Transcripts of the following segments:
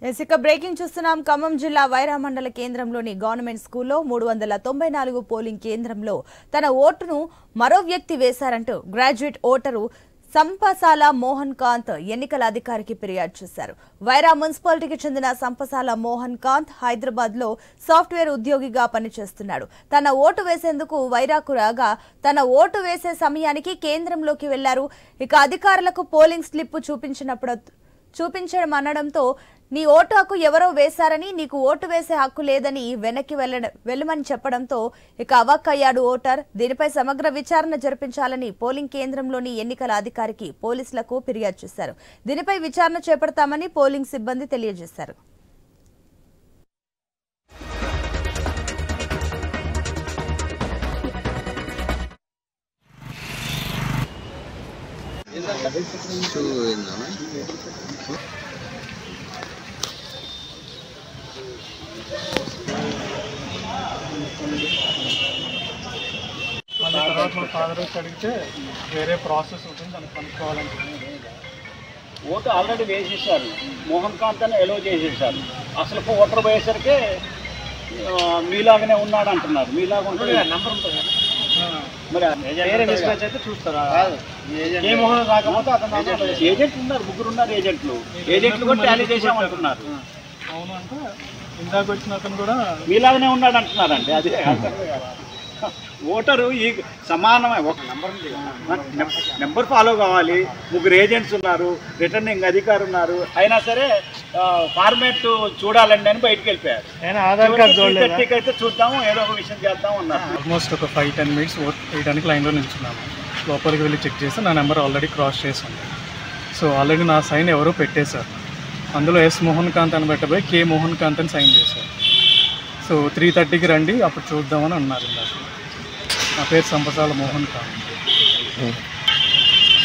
ఇక బ్రేకింగ్ చూస్తున్నాం. ఖమ్మం జిల్లా వైరా మండల కేంద్రంలోని గవర్నమెంట్ స్కూల్లో 394 పోలింగ్ కేంద్రంలో తన ఓటును మరో వ్యక్తి వేశారంటూ గ్రాడ్యుయేట్ ఓటరు సంపసాల మోహన్ కాంత్ ఎన్నికల అధికారికి ఫిర్యాదు చేశారు. వైరా మున్సిపాలిటీకి చెందిన సంపసాల మోహన్ కాంత్ హైదరాబాద్ లో సాఫ్ట్వేర్ ఉద్యోగిగా పనిచేస్తున్నాడు. తన ఓటు వేసేందుకు వైరాకు రాగా తన ఓటు వేసే సమయానికి కేంద్రంలోకి వెళ్లారు. ఇక అధికారులకు పోలింగ్ స్లిప్ చూపించమనడంతో నీ ఓటు హక్కు ఎవరో వేశారని, నీకు ఓటు వేసే హక్కు లేదని వెనక్కి వెళ్ళమని చెప్పడంతో ఇక అవాక్కయ్యాడు ఓటర్. దీనిపై సమగ్ర విచారణ జరిపించాలని పోలింగ్ కేంద్రంలోని ఎన్నికల అధికారికి పోలీసులకు ఫిర్యాదు చేశారు. దీనిపై విచారణ చేపడతామని పోలింగ్ సిబ్బంది తెలియజేశారు. తర్వాత మా ఫాదర్ అడిగితే వేరే ప్రాసెస్ ఉంటుంది, దాన్ని కనుక్కోవాలని. ఓటు ఆల్రెడీ వేసేసారు, మోహన్ కాంత్ అని ఎలో చేసేసారు. అసలు ఓటర్ పోయేసరికి మీలాగానే ఉన్నాడు అంటున్నారు. మీలాగా ఉంటుంది నెంబర్ ఉంటుంది మరి అయితే చూస్తారా? ఏ మోహన్ రాకపోతే అతను ఏజెంట్ ఉన్నారు, ముగ్గురు ఉన్నారు ఏజెంట్లు కూడా టాలీ చేసామంటున్నారు. అవును అంటే ఇందాక వచ్చిన అతను కూడా మీలాగానే ఉన్నాడు అంటున్నారండి. అదే ఓటరు ఈ సమానమే, ఒక నెంబర్ ఫాలో కావాలి. ముగ్గురు ఏజెంట్స్ ఉన్నారు, రిటర్నింగ్ అధికారి ఉన్నారు, అయినా సరే ఫార్మేట్ చూడాలండి అని బయటకు వెళ్ళిపోయారు. ఆధార్ కార్డు అయితే చూద్దాము, ఏదో ఒక విషయం చేద్దాం ఉన్నారు. ఆల్మోస్ట్ ఒక 5-10 మినిట్స్ ఓట్ వేయడానికి లైన్లో నిల్చున్నాము. లోపలికి వెళ్ళి చెక్ చేసి నా నెంబర్ ఆల్రెడీ క్రాస్ చేసాను. సో ఆల్రెడీ నా సైన్ ఎవరో పెట్టేశారు. అందులో ఎస్ మోహన్ కాంత్ అని పెట్టబోయి కే మోహన్ కాంత్ అని సైన్ చేశారు. సో 3:30కి రండి అప్పుడు చూద్దామని అన్నారు. నా పేరు సంపసాల మోహన్ కాంత్.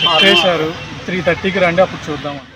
చెక్ చేశారు, 3:30కి రండి అప్పుడు చూద్దామని.